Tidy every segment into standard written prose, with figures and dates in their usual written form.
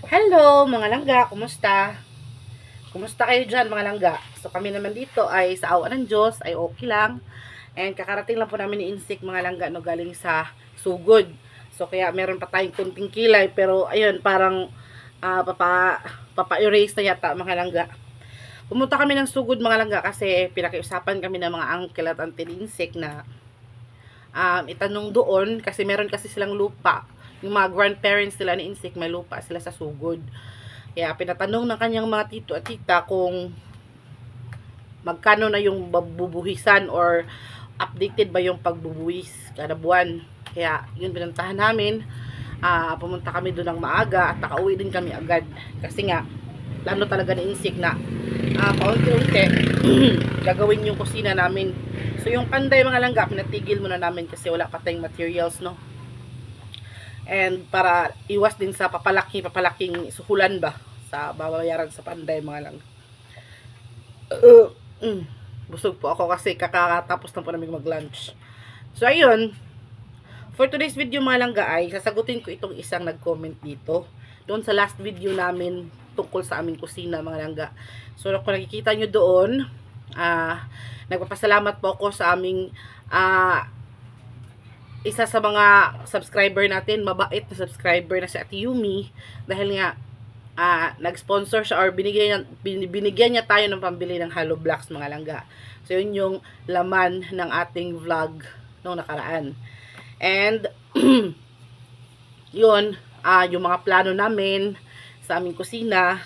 Hello mga langga, kumusta? Kumusta kayo dyan mga langga? So kami naman dito ay sa awa ng Diyos ay okay lang. And kakarating lang po namin ni Insik mga langga no, galing sa sugod. So kaya meron pa tayong kunting kilay pero ayun parang papa-erase na yata mga langga. Pumunta kami ng sugod mga langga kasi pinakiusapan kami ng mga uncle at auntie ni Insik na itanong doon kasi meron kasi silang lupa. Yung mga grandparents nila ni Insik may lupa sila sa sugod. Kaya pinatanong ng kanyang mga tito at tita kung magkano na yung bubuhisan or updated ba yung pagbubuhis kada buwan. Kaya yun pinuntahan namin. Pumunta kami doon ng maaga at nakauwi din kami agad. Kasi nga, plano talaga ni Insik na paunti-unti gagawin yung kusina namin. So yung panday mga langga, pinatigil muna namin kasi wala pa tayong materials, no? And para iwas din sa papalaking suhulan ba sa babayaran sa panday mga lang. Busog po ako kasi kakatapos na po namin mag-lunch. So ayun, for today's video mga langga ay sasagutin ko itong isang nag-comment dito. Doon sa last video namin tungkol sa aming kusina mga langga. So kung nakikita nyo doon, nagpapasalamat po ako sa aming isa sa mga subscriber natin, mabait na subscriber na si Ate Yumi, dahil nga nag-sponsor siya or binigyan niya tayo ng pambili ng hollow blocks mga langga. So yun yung laman ng ating vlog nung nakaraan. And yun, yung mga plano namin sa aming kusina,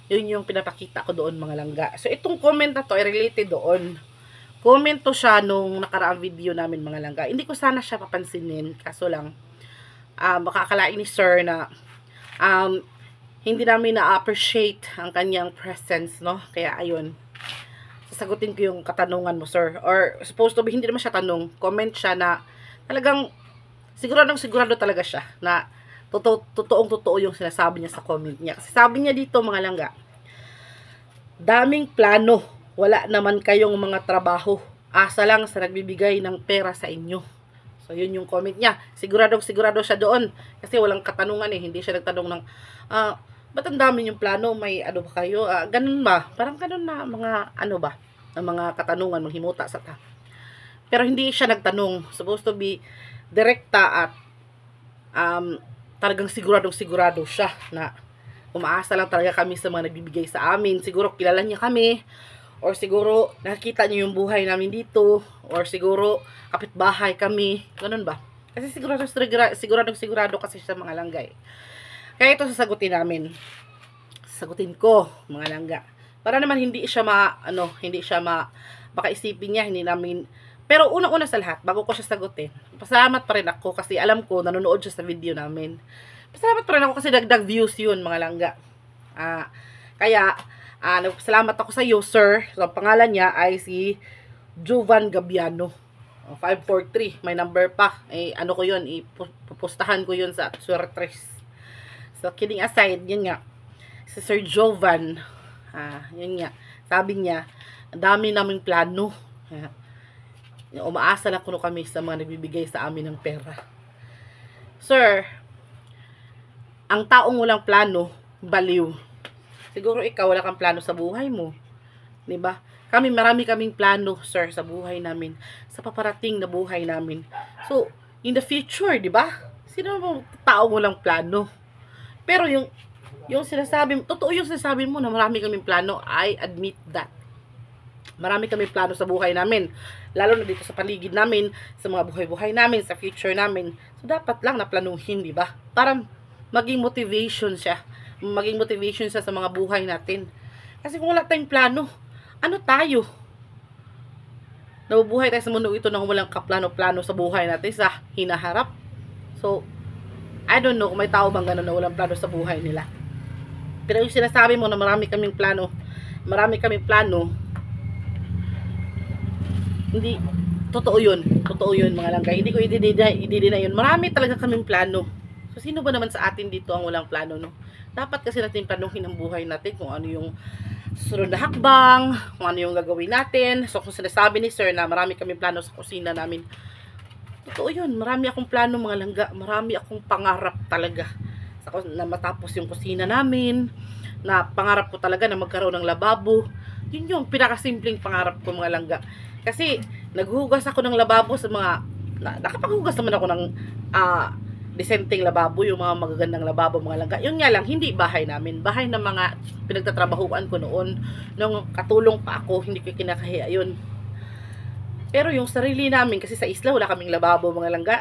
yun yung pinapakita ko doon mga langga. So itong comment na to ay related doon. Comment to siya nung nakaraang video namin mga langga. Hindi ko sana siya papansinin. Kaso lang, makakalain ni sir na hindi namin na-appreciate ang kanyang presence, no? Kaya ayun, sasagutin ko yung katanungan mo, sir. Or supposed to be, hindi naman siya tanong. Comment siya na talagang sigurado talaga siya na totoong-totoo yung sinasabi niya sa comment niya. Kasi sabi niya dito mga langga, daming plano. Wala naman kayong mga trabaho. Asa lang sa nagbibigay ng pera sa inyo. So, yun yung comment niya. Sigurado siya doon. Kasi walang katanungan eh. Hindi siya nagtanong ng, ba't ang dami yung plano? May ano ba kayo? Ganun ba? Parang ganun na mga, ano ba? Ang mga katanungan, manghimuta sa ta. Pero hindi siya nagtanong. Supposed to be direkta at talagang sigurado siya na umaasa lang talaga kami sa mga nagbibigay sa amin. Siguro kilala niya kami. Or siguro, nakikita niyo yung buhay namin dito. Or siguro, kapitbahay kami. Ganun ba? Kasi sigurado kasi sa mga langgay. Kaya ito sasagutin namin. Sasagutin ko, mga langga. Para naman hindi siya baka isipin niya, hindi namin. Pero unang-una sa lahat, bago ko siya sagutin, pasalamat pa rin ako kasi alam ko, nanonood siya sa video namin. Pasalamat pa rin ako kasi dagdag views yun, mga langga. Kaya, nagpasalamat ako sa iyo, sir. So, ang pangalan niya ay si Jovan Gabiano. 543. May number pa. Ano ko yun? Ipupustahan ko yun sa Suertres. So, kidding aside, yun nga. Si Sir Jovan, yun nga. Sabi niya, ang dami naming plano. Umaasa lang kuno kami sa mga nagbibigay sa amin ng pera. Sir, ang taong walang plano, baliw. Siguro ikaw wala kang plano sa buhay mo. 'Di ba? Marami kaming plano, sir, sa buhay namin, sa paparating na buhay namin. So, in the future, 'di ba? Sino ba tao walang plano? Pero yung sinasabi, totoo yung sinasabi mo na marami kaming plano, I admit that. Marami kaming plano sa buhay namin. Lalo na dito sa paligid namin, sa mga buhay-buhay namin, sa future namin. So, dapat lang naplanuhin, 'di ba? Para maging motivation siya sa mga buhay natin. Kasi kung wala tayong plano, ano tayo? Nabubuhay tayo sa mundo ito nang walang kaplano-plano sa buhay natin, sa hinaharap. So, I don't know kung may tao bang gano'n na walang plano sa buhay nila. Pero yung sinasabi mo na marami kaming plano, hindi, totoo yun mga langgay. Hindi ko i-deny yun. Marami talaga kaming plano. So, sino ba naman sa atin dito ang walang plano, no? Dapat kasi natin planuhin ang buhay natin kung ano yung susunod na hakbang, kung ano yung gagawin natin. So, kung sinasabi ni sir na marami kami plano sa kusina namin, totoo yun. Marami akong plano mga langga. Marami akong pangarap talaga na matapos yung kusina namin, na pangarap ko talaga na magkaroon ng lababo. Yun yung pinakasimpleng pangarap ko mga langga. Kasi naghuhugas ako ng lababo sa mga, nakapaghugas naman ako ng disenteng lababo, yung mga magagandang lababo mga langga. Yun nga lang, hindi bahay namin. Bahay ng mga pinagtatrabahuan ko noon. Nung katulong pa ako, hindi ko kinakahiya yun. Pero yung sarili namin, kasi sa isla wala kaming lababo mga langga.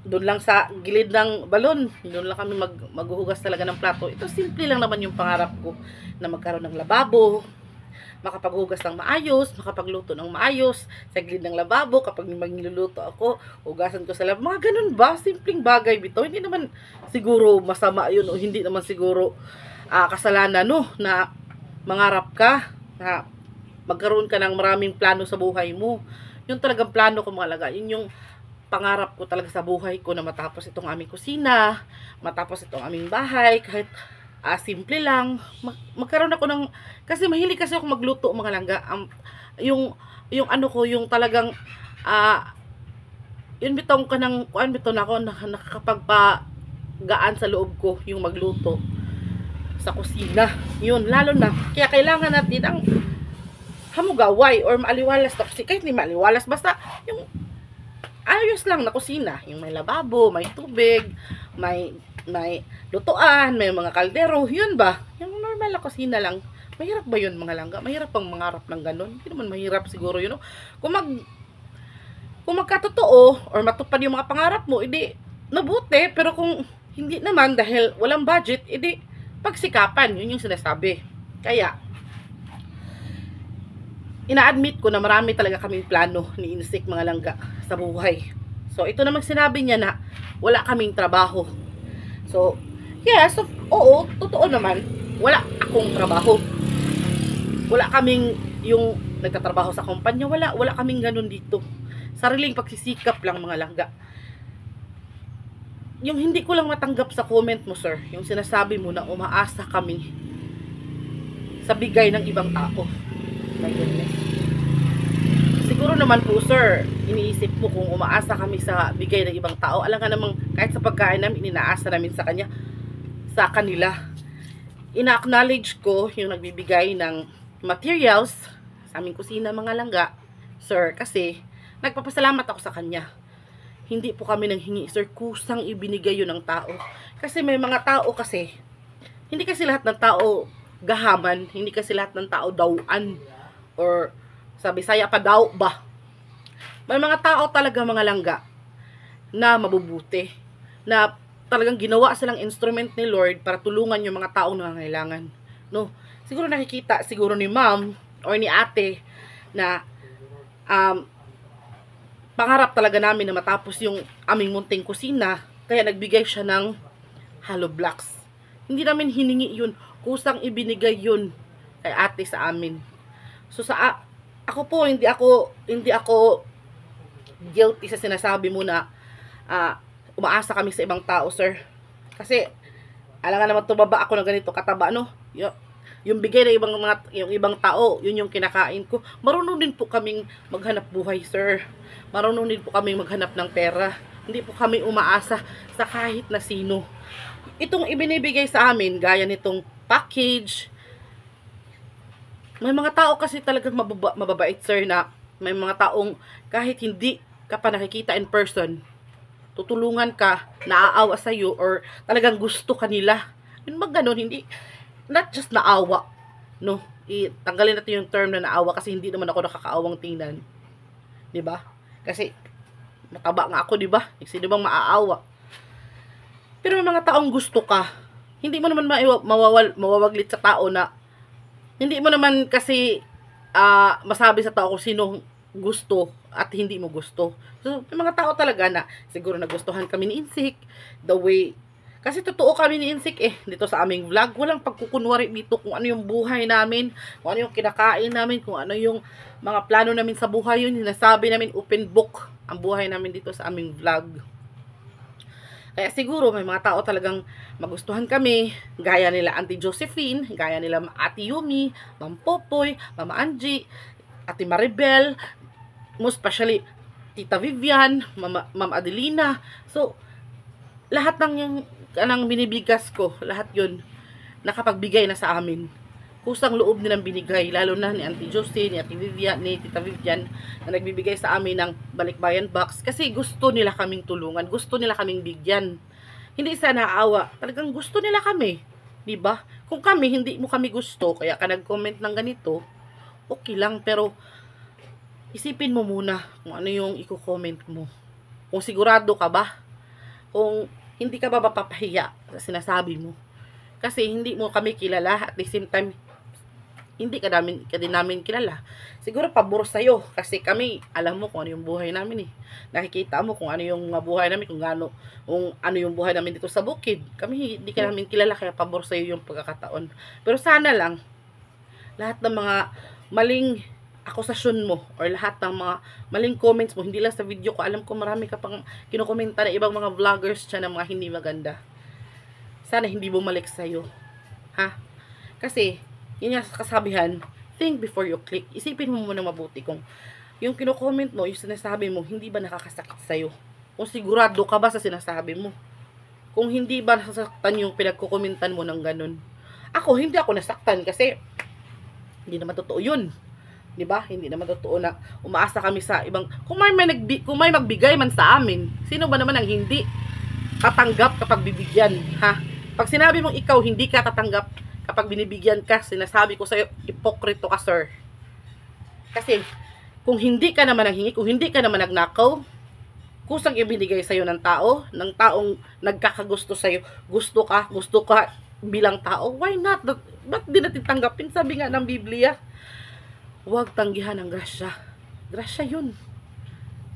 Doon lang sa gilid ng balon, doon lang kami maghuhugas talaga ng plato. Ito simple lang naman yung pangarap ko, na magkaroon ng lababo, makapaghugas ng maayos, makapagluto ng maayos sa gilid ng lababo. Kapag magluluto ako, hugasan ko sa lababo. Mga ganun ba? Simpleng bagay bito. Hindi naman siguro masama yun, o hindi naman siguro kasalanan, no, na mangarap ka na magkaroon ka ng maraming plano sa buhay mo. Yung talagang plano ko mga laga, yun yung pangarap ko talaga sa buhay ko, na matapos itong aming kusina, matapos itong aming bahay, kahit simple lang, magkaroon ako ng, kasi mahilig kasi ako magluto mga langga. Yung ano ko, yung talagang yun bitong ka ng kuan bito na ako, nakakapagpagaan sa loob ko yung magluto sa kusina. Yun, lalo na kaya kailangan natin ang hamugaway or maaliwalas na, kasi kahit hindi maaliwalas, basta yung ayos lang na kusina, yung may lababo, may tubig, may lutuan, may mga kaldero, yun ba? Yung normal na kusina lang. Mahirap ba yun mga langga? Mahirap pang mangarap ng ganun? Hindi naman mahirap siguro yun, no? Kung magkatotoo or matupad yung mga pangarap mo, edi mabuti. Pero kung hindi naman dahil walang budget, edi pagsikapan, yun yung sinasabi. Kaya ina-admit ko na marami talaga kaming plano ni Insik mga langga sa buhay. So ito namang sinabi niya na wala kaming trabaho. So yes, oo, totoo naman, wala akong trabaho. Wala kaming yung nagtatrabaho sa kumpanya, wala kaming ganun dito. Sariling pagsisikap lang mga langga. Yung hindi ko lang matanggap sa comment mo, sir, yung sinasabi mo na umaasa kami sa bigay ng ibang tao. My goodness. Siguro naman po, sir, iniisip mo kung umaasa kami sa bigay ng ibang tao. Alam ka namang kahit sa pagkain namin, inaasa namin sa kanila. Ina-acknowledge ko yung nagbibigay ng materials sa aming kusina mga langga, sir, kasi nagpapasalamat ako sa kanya. Hindi po kami nanghingi, sir, kusang ibinigay yun ng tao. Kasi may mga tao kasi, hindi kasi lahat ng tao gahaman, hindi kasi lahat ng tao dawan, or sa Bisaya pa daw ba. May mga tao talaga mga langga na mabubuti, na talagang ginawa silang instrument ni Lord para tulungan yung mga taong nangangailangan, no? Siguro nakikita siguro ni ma'am or ni ate na pangarap talaga namin na matapos yung aming munting kusina, kaya nagbigay siya ng hollow blocks. Hindi namin hiningi yun, kusang ibinigay yun kay ate sa amin. So ako po, hindi ako guilty sa sinasabi mo na umaasa kami sa ibang tao, sir. Kasi alam nga naman, tumaba ako ng ganito kataba, no? Yung bigay ng yung ibang tao, yun yung kinakain ko. Marunong din po kaming maghanap buhay, sir. Marunong din po kaming maghanap ng pera. Hindi po kami umaasa sa kahit na sino. Itong ibinibigay sa amin, gaya nitong package, may mga tao kasi talagang mababait, sir, na may mga taong kahit hindi ka pa nakikita in person, tutulungan ka, naaawa sa'yo, or talagang gusto kanila. Yun ba ganun? Hindi, not just naawa, no? Tanggalin natin yung term na naawa, kasi hindi naman ako nakakaawang tingnan. Diba? Kasi mataba nga ako, diba? Sino bang maaawa? Pero may mga taong gusto ka. Hindi mo naman mawawaglit sa tao na hindi mo naman kasi masabi sa tao kung sino gusto at hindi mo gusto. So, may mga tao talaga na siguro nagustuhan kami ni Insik, the way, kasi totoo kami ni Insik dito sa aming vlog. Walang pagkukunwari dito kung ano yung buhay namin, kung ano yung kinakain namin, kung ano yung mga plano namin sa buhay. Yun, nasabi namin, open book ang buhay namin dito sa aming vlog. Kaya siguro may mga tao talagang magustuhan kami, gaya nila Auntie Josephine, gaya nila Ate Yumi, Ma'am Popoy, Mama Angie, Ate Maribel, most especially Tita Vivian, Ma'am Adelina. So, lahat ng yung kanang binibigas ko, lahat yun, nakapagbigay na sa amin. Kusang loob nilang binigay, lalo na ni Auntie Josie, ni Ate Vivian, ni Tita Vivian, na nagbibigay sa amin ng balikbayan box, kasi gusto nila kaming tulungan, gusto nila kaming bigyan. Hindi sa naawa, talagang gusto nila kami. 'Di ba? Kung kami, hindi mo kami gusto, kaya ka nag-comment ng ganito, okay lang, pero isipin mo muna kung ano yung i-comment mo. Kung sigurado ka ba, kung hindi ka ba mapapahiya sa sinasabi mo. Kasi hindi mo kami kilala, at the same time, hindi ka din namin kilala. Siguro pabor sa'yo, kasi kami, alam mo kung ano yung buhay namin eh. Nakikita mo kung ano yung mga buhay namin, kung ano yung buhay namin dito sa bukid. Kami, hindi ka namin kilala, kaya pabor sa'yo yung pagkakataon. Pero sana lang, lahat ng mga maling akusasyon mo, or lahat ng mga maling comments mo, hindi lang sa video ko, alam ko marami ka pang kinukomenta na ibang mga vloggers dyan na mga hindi maganda. Sana hindi bumalik sa'yo. Ha? Kasi, yun yung kasabihan, think before you click. Isipin mo muna mabuti kung yung kino-comment mo, yung sinasabi mo, hindi ba nakakasakit sa'yo? Kung sigurado ka ba sa sinasabi mo? Kung hindi ba nasasaktan yung pinagkukomentan mo ng ganun? Ako, hindi ako nasaktan kasi hindi naman totoo yun. 'Di ba? Hindi naman totoo na umaasa kami sa ibang, kung may magbigay man sa amin, sino ba naman ang hindi tatanggap kapag bibigyan, ha? Pag sinabi mong ikaw hindi ka tatanggap kapag binibigyan ka, sinasabi ko sa'yo, ipokrito ka, sir. Kasi, kung hindi ka naman nanghingi, kung hindi ka naman nagnakaw, kusang ibinigay sa'yo ng taong nagkakagusto sa'yo, gusto ka bilang tao, why not? Ba't di natin tanggapin? Sabi nga ng Biblia, huwag tanggihan ang grasya. Grasya yun.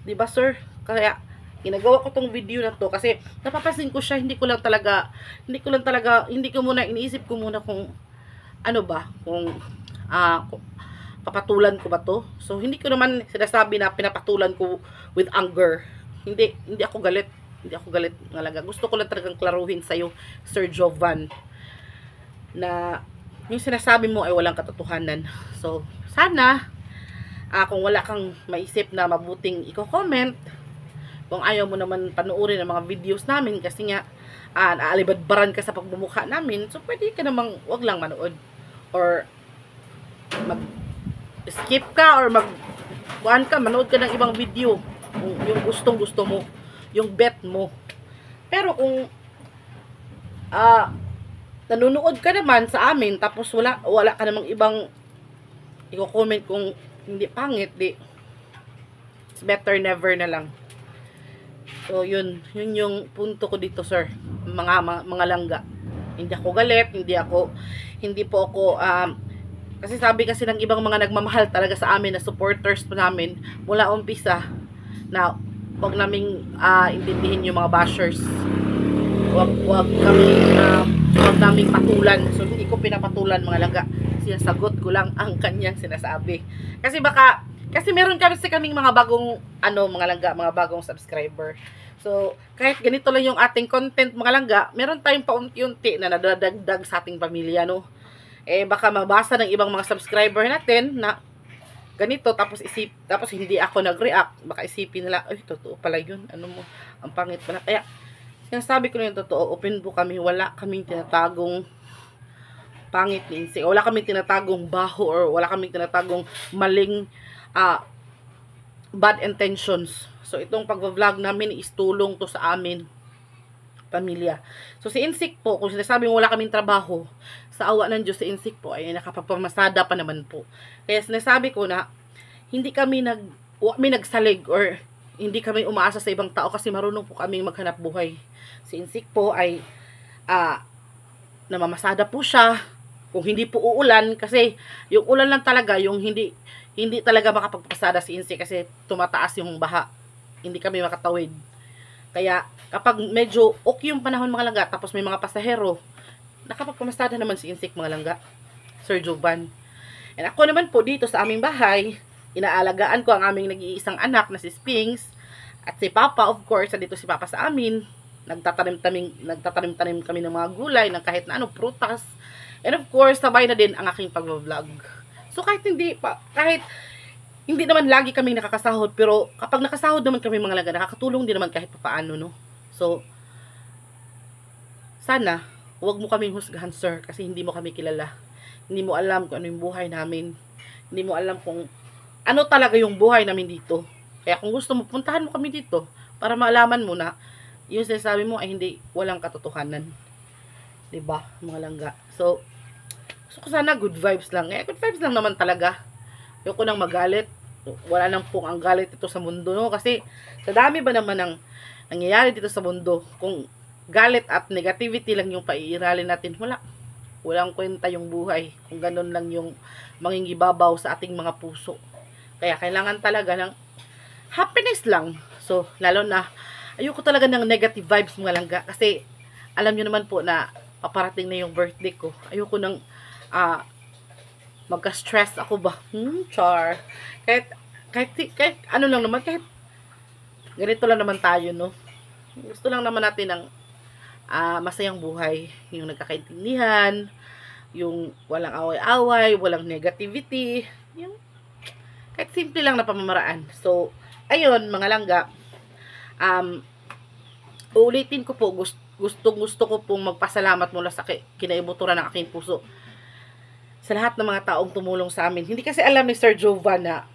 Diba, sir? Kaya, ginagawa ko tong video na to kasi napapansin ko siya, hindi ko muna iniisip ko muna kung ano ba, kung papatulan ko ba to. So hindi ko naman sinasabi na pinapatulan ko with anger. Hindi ako galit. Hindi ako galit ngalaga. Gusto ko lang talagang klaruhin sa iyo, Sir Jovan, na yung sinasabi mo ay walang katotohanan. So sana kung wala kang maisip na mabuting i-comment, kung ayaw mo naman panuorin ang mga videos namin kasi nga naalibadbaran ka sa pagmumukha namin, so pwede ka namang wag lang manood or mag skip ka or manood ka ng ibang video yung gustong gusto mo, yung bet mo. Pero kung nanonood ka naman sa amin tapos wala ka namang ibang i-comment kung hindi pangit, it's better never na lang. So, yun yung punto ko dito, sir. Mga langga. Hindi ako galit, hindi po ako, kasi sabi kasi ng ibang mga nagmamahal talaga sa amin na supporters po namin, mula umpisa, na wag naming intindihin yung mga bashers. Wag naming patulan. So, hindi ko pinapatulan, mga langga. Sinasagot ko lang ang kanyang sinasabi. Kasi meron kaming mga bagong mga langga, mga bagong subscriber. So, kahit ganito lang yung ating content, mga langga, meron tayong paunti-unti na nadadagdag sa ating pamilya, no? Baka mabasa ng ibang mga subscriber natin na ganito, tapos hindi ako nag-react. Baka isipin nila, ay, totoo pala yun. Ang pangit pala. Kaya, sinasabi ko na yung totoo, open po kami, wala kaming tinatagong pangit ni Insik. Wala kaming tinatagong baho or wala kaming tinatagong maling bad intentions. So, itong pag-vlog namin is tulong to sa amin, pamilya. So, si Insik po, kung sinasabi mo wala kaming trabaho, sa awa ng Diyos, si Insik po ay nakapagpamasada pa naman po. Kaya sinasabi ko na, hindi kami nagsalig or hindi kami umaasa sa ibang tao kasi marunong po kaming maghanap buhay. Si Insik po ay namamasada po siya. Kung hindi po uulan, kasi yung ulan lang talaga, yung hindi talaga makapagpasada si Insik kasi tumataas yung baha. Hindi kami makatawid. Kaya kapag medyo okay yung panahon, mga langga, tapos may mga pasahero, nakapagpamasada naman si Insik, mga langga, Sir Jovan. And ako naman po dito sa aming bahay, inaalagaan ko ang aming nag-iisang anak na si Sphinx, at si Papa, of course, dito si Papa sa amin. Nagtatanim kami ng mga gulay, ng kahit na prutas. And of course, sabay na din ang aking pag-vlog. So kahit hindi naman lagi kami nakakasahod, pero kapag nakasahod naman kami, mga langga, nakakatulong din naman kahit paano, no? So, sana, huwag mo kaming husgahan, sir, kasi hindi mo kami kilala. Hindi mo alam kung ano yung buhay namin. Hindi mo alam kung ano talaga yung buhay namin dito. Kaya kung gusto mo, puntahan mo kami dito para malaman mo na yung sinasabi mo ay hindi, walang katotohanan. 'Di ba, mga langga? So, gusto ko sana good vibes lang. Good vibes lang naman talaga. Ayoko nang magalit. Wala nang pong ang galit dito sa mundo, no? Kasi sa dami ba naman ng nangyayari dito sa mundo, kung galit at negativity lang yung paiiralin natin, walang kwenta yung buhay kung ganun lang yung mangingibabaw sa ating mga puso. Kaya kailangan talaga ng happiness lang. So, lalo na ayoko talaga ng negative vibes, mga langga, kasi alam nyo naman po na paparating na yung birthday ko. Ayoko nang magka-stress ako ba? Char. Kahit ano lang naman, kahit ganito lang naman tayo, no? Gusto lang naman natin ng masayang buhay. Yung nagkakaintindihan, yung walang away-away, walang negativity, yung kahit simple lang na pamamaraan. So, ayun, mga langga, uulitin ko po, gusto ko pong magpasalamat mula sa kinaibuturan ng aking puso sa lahat ng mga taong tumulong sa amin. Hindi kasi alam ni Sir Jovan na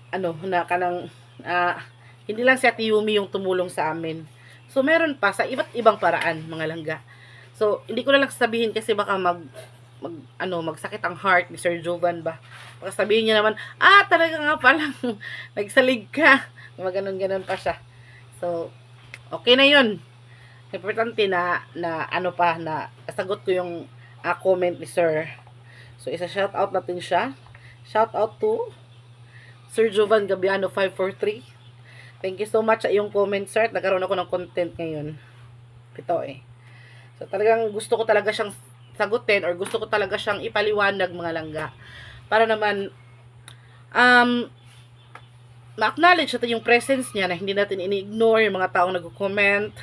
hindi lang si Ate Yumi yung tumulong sa amin. So meron pa sa iba't ibang paraan, mga langga. So hindi ko na lang sabihin kasi baka magsakit ang heart ni Sir Jovan ba. Baka sabihin niya naman, talaga nga palang nagsalig ka. Maganon-ganon pa siya. So okay na 'yun. Importante na sagot ko yung comment ni Sir. So, isa-shout out natin siya. Shout out to Sir Jovan Gabiano 543. Thank you so much sa iyong comment, sir. Nagkaroon ako ng content ngayon. Ito So, talagang gusto ko talaga siyang sagutin or gusto ko talaga siyang ipaliwanag, mga langga. Para naman ma-acknowledge natin yung presence niya na hindi natin ini-ignore yung mga taong nag-comment.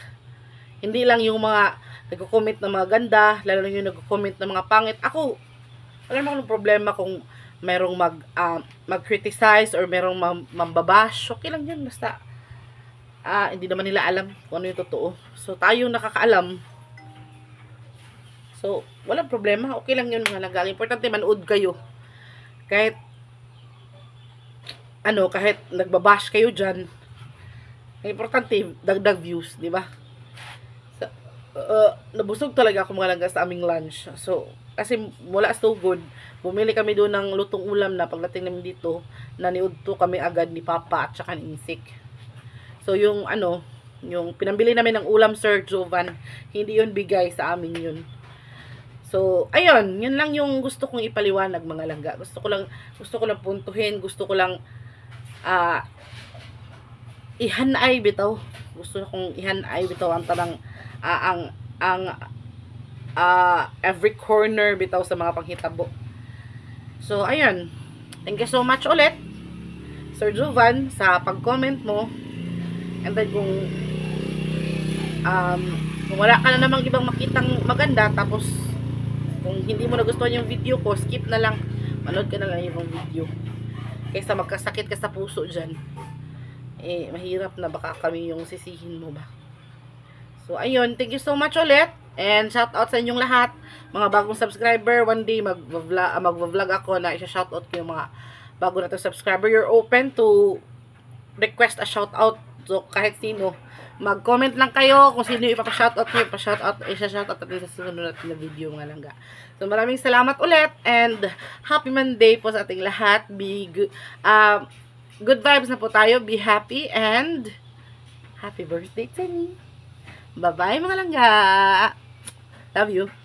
Hindi lang yung mga nag-comment ng mga ganda, lalo na yung nag-comment ng mga pangit. Ako, wala naman akong problema kung merong mag-criticize or merong mambabash. Okay lang yan, basta hindi naman nila alam kung ano yung totoo. So, tayong nakakaalam. So, walang problema. Okay lang yun, mga langga. Importante, manood kayo. Kahit nagbabash kayo dyan, importante, dagdag views, di ba? Nabusog talaga ako, mga langga, sa aming lunch. So, kasi wala so good, bumili kami doon ng lutong ulam na pagdating namin dito, naniudto kami agad ni Papa at saka ni Insik. So, yung pinambili namin ng ulam, Sir Jovan, hindi yun bigay sa amin yun. So, ayun, yun lang yung gusto kong ipaliwanag, mga langga. Gusto ko lang puntuhin, gusto ko lang ihanay bitaw. Gusto kong ihanay bitaw ang tanang every corner bitaw sa mga panghitabo. So, ayun. Thank you so much ulit, Sir Jovan, sa pag-comment mo. And then, kung wala ka na namang ibang makitang maganda, tapos kung hindi mo nagustuhan yung video ko, skip na lang. Manood ka na lang yung video. Kaysa magkasakit ka sa puso dyan. Mahirap na baka kami yung sisihin mo ba. So, ayun. Thank you so much ulit. And shout out sa inyong lahat. Mga bagong subscriber. One day, mag-vlog ako na isa-shout out ko yung mga bago na subscriber. You're open to request a shout out. So, kahit sino. Mag-comment lang kayo kung sino yung ipapa-shout out nyo. Pa-shout out, isa-shout out natin sa sunod natin na video, mga langga. So, maraming salamat ulit. And happy Monday po sa ating lahat. Good vibes na po tayo. Be happy and happy birthday to me. Bye-bye, mga langga. Love you.